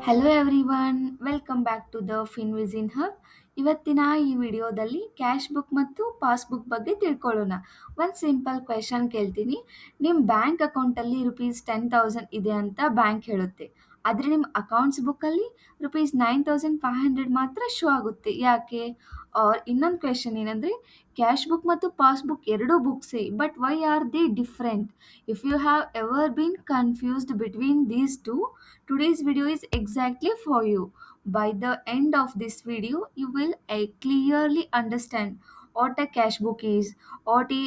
Hello everyone, welcome back to the Finvision hub. ಇವತ್ತಿನ ಈ ವಿಡಿಯೋದಲ್ಲಿ ಕ್ಯಾಶ್ ಬುಕ್ ಮತ್ತು ಪಾಸ್ಬುಕ್ ಬಗ್ಗೆ ತಿಳ್ಕೊಳ್ಳೋಣ. ಒಂದು ಸಿಂಪಲ್ ಕ್ವೆಶನ್ ಕೇಳ್ತೀನಿ. ನಿಮ್ಮ ಬ್ಯಾಂಕ್ ಅಕೌಂಟಲ್ಲಿ ರುಪೀಸ್ 10,000 ಇದೆ ಅಂತ ಬ್ಯಾಂಕ್ ಹೇಳುತ್ತೆ. ಆದರೆ ನಿಮ್ಮ ಅಕೌಂಟ್ಸ್ ಬುಕ್ಕಲ್ಲಿ ರುಪೀಸ್ 9,500 ಮಾತ್ರ ಶೋ ಆಗುತ್ತೆ. ಯಾಕೆ? ಆರ್ ಇನ್ನೊಂದು ಕ್ವೆಶನ್ ಏನಂದರೆ, ಕ್ಯಾಶ್ ಬುಕ್ ಮತ್ತು ಪಾಸ್ಬುಕ್ ಎರಡೂ ಬುಕ್ಸೇ, but why are they different? If you have ever been confused between these two, today's video is exactly for you. By the end of this video, you will clearly understand what a cash book is, what a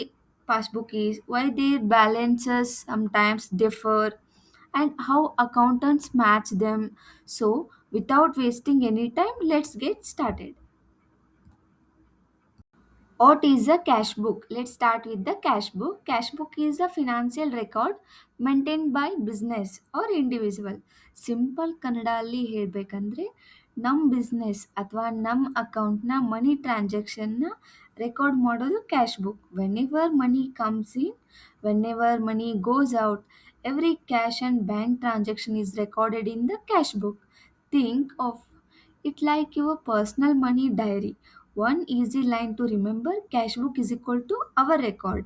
passbook is, why their balances sometimes differ, and how accountants match them. So, without wasting any time, let's get started. What is a cash book? Let's start with the cash book. Cash book is a financial record maintained by business or individual. Simple ಕನ್ನಡಲ್ಲಿ ಹೇಳಬೇಕಂದ್ರೆ ನಮ್ಮ business ಅಥವಾ ನಮ್ಮ ಅಕೌಂಟ್ನ money ಟ್ರಾನ್ಸಾಕ್ಷನ್ನ record ಮಾಡೋದು cash book. Whenever money comes in, whenever money goes out, every cash and bank transaction is recorded in the cash book. Think of it like your personal money diary. One easy line to remember: cash book is equal to our record.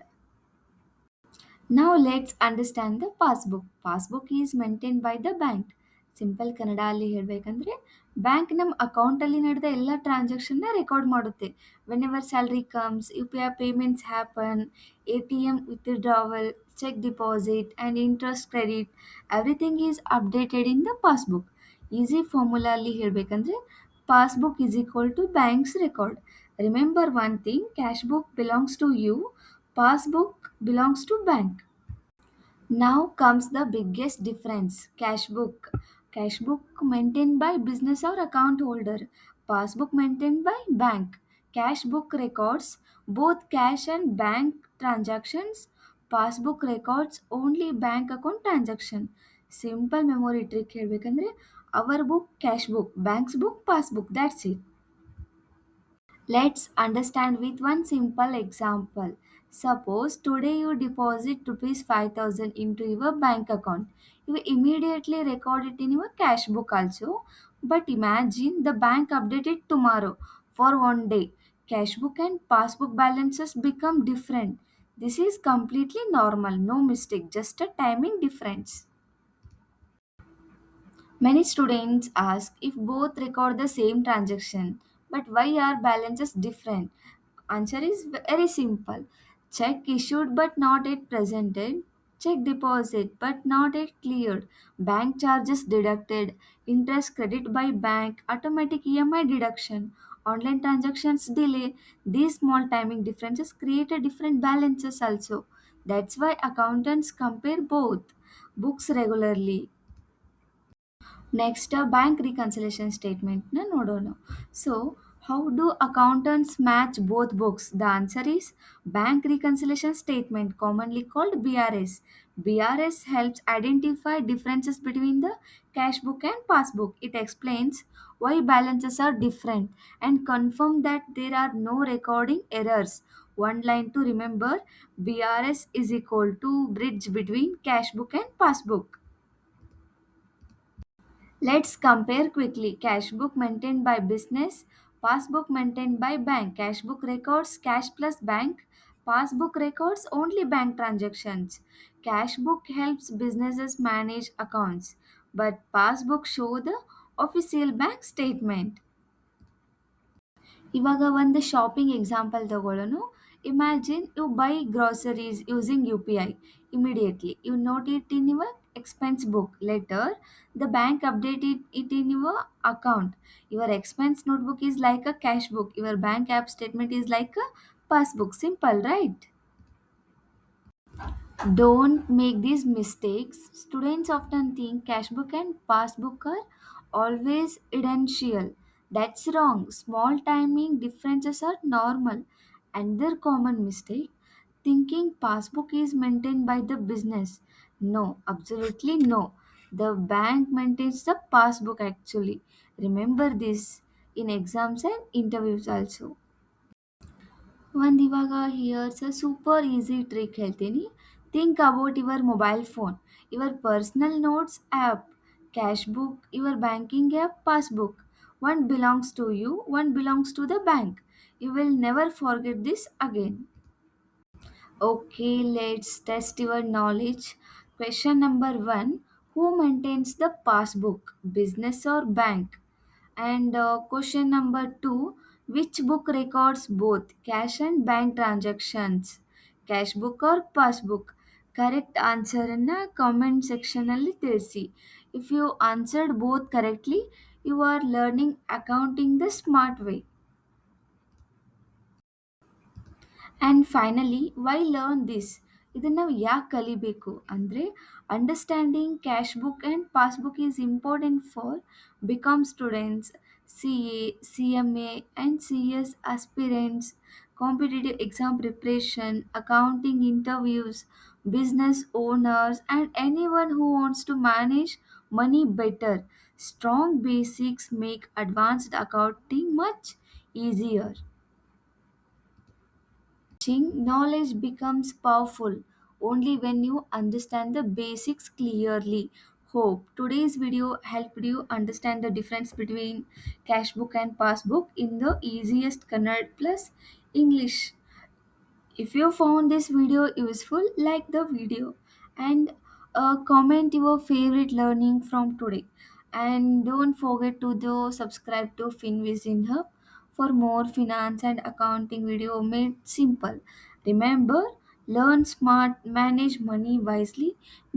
Now let's understand the passbook. Passbook is maintained by the bank. Simple Kannada ಅಲ್ಲಿ ಹೇಳಬೇಕಂದ್ರೆ bank ನಮ್ಮ ಅಕೌಂಟಲ್ಲಿ ನಡೆದ ಎಲ್ಲ ಟ್ರಾನ್ಸಾಕ್ಷನ್ನ record ಮಾಡುತ್ತೆ. Whenever salary comes, U P I payments happen, A T M withdrawal, cheque deposit and interest credit, everything is updated in the passbook. Easy formula ಅಲ್ಲಿ ಹೇಳಬೇಕಂದ್ರೆ passbook is equal to bank's record. Remember one thing: cash book belongs to you, passbook belongs to bank. Now comes the biggest difference: cash book. Cash book maintained by business or account holder. Passbook maintained by bank. Cash book records both cash and bank transactions. Passbook records only bank account transaction. Simple memory trick ಹೇಳ್ಬೇಕಂದ್ರೆ our book cash book, bank's book passbook, that's it. Let's understand with one simple example. Suppose today you deposit rupees 5,000 into your bank account. You immediately record it in your cash book also. But imagine the bank update it tomorrow for one day. Cash book and passbook balances become different. This is completely normal, no mistake, just a timing difference. Many students ask if both record the same transaction, but why are balances different? Answer is very simple. Check issued but not yet presented. Check deposit but not yet cleared. Bank charges deducted. Interest credit by bank. Automatic EMI deduction. Online transactions delay. These small timing differences create a different balances also. That's why accountants compare both books regularly. Next, bank reconciliation ಸ್ಟೇಟ್ಮೆಂಟ್ನ ನೋಡೋಣ. So how do accountants match both books? The answer is bank reconciliation statement, commonly called BRS. BRS helps identify differences between the cash book and passbook. It explains why balances are different and confirm that there are no recording errors. One line to remember: BRS is equal to bridge between cash book and passbook. Let's compare quickly. Cash book maintained by business, passbook maintained by bank. Cash book records cash plus bank, passbook records only bank transactions. Cash book helps businesses manage accounts, but passbook show the official bank statement. ಇವಾಗ ಒಂದು shopping example ತಗೊಳ್ಳೋಣ. Imagine you buy groceries using UPI. Immediately you note it in your expense book. Later the bank updated it in your account. Your expense notebook is like a cash book, your bank app statement is like a passbook. Simple, right? Don't make these mistakes. Students often think cashbook and passbook are always identical. That's wrong. Small timing differences are normal. Another common mistake: thinking passbook is maintained by the business. No, absolutely no. The bank maintains the passbook actually. Remember this in exams and interviews also. ಒಂದು ಇವಾಗ here's a super easy trick ಹೇಳ್ತೀನಿ. Think about your mobile phone, your personal notes app. Cashbook, your banking app, passbook. One belongs to you, one belongs to the bank. You will never forget this again. Okay, let's test your knowledge. Question number one: who maintains the passbook, business or bank? And question number two: which book records both cash and bank transactions? Cash book or passbook? Correct answer in the comment section ಅಲ್ಲಿ ತಿಳಿಸಿ. If you answered both correctly, you are learning accounting the smart way. And finally why learn this ಇದನ್ನು ನಾವು ಯಾಕೆ ಕಲಿಬೇಕು ಅಂದರೆ understanding cash book and passbook is important for BCom students C A C M A and C S aspirants, competitive exam preparation, accounting interviews, business owners, and anyone who wants to manage money better. Strong basics make advanced accounting much easier. Knowledge becomes powerful only when you understand the basics clearly. Hope today's video helped you understand the difference between cashbook and passbook in the easiest Kannada plus English. If you found this video useful, like the video and comment your favorite learning from today. And don't forget to subscribe to FinVision Hub for more finance and accounting video made simple. Remember, learn smart, manage money wisely,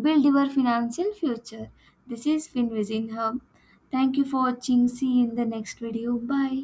build your financial future. This is FinVision Hub. Thank you for watching. See you in the next video. Bye.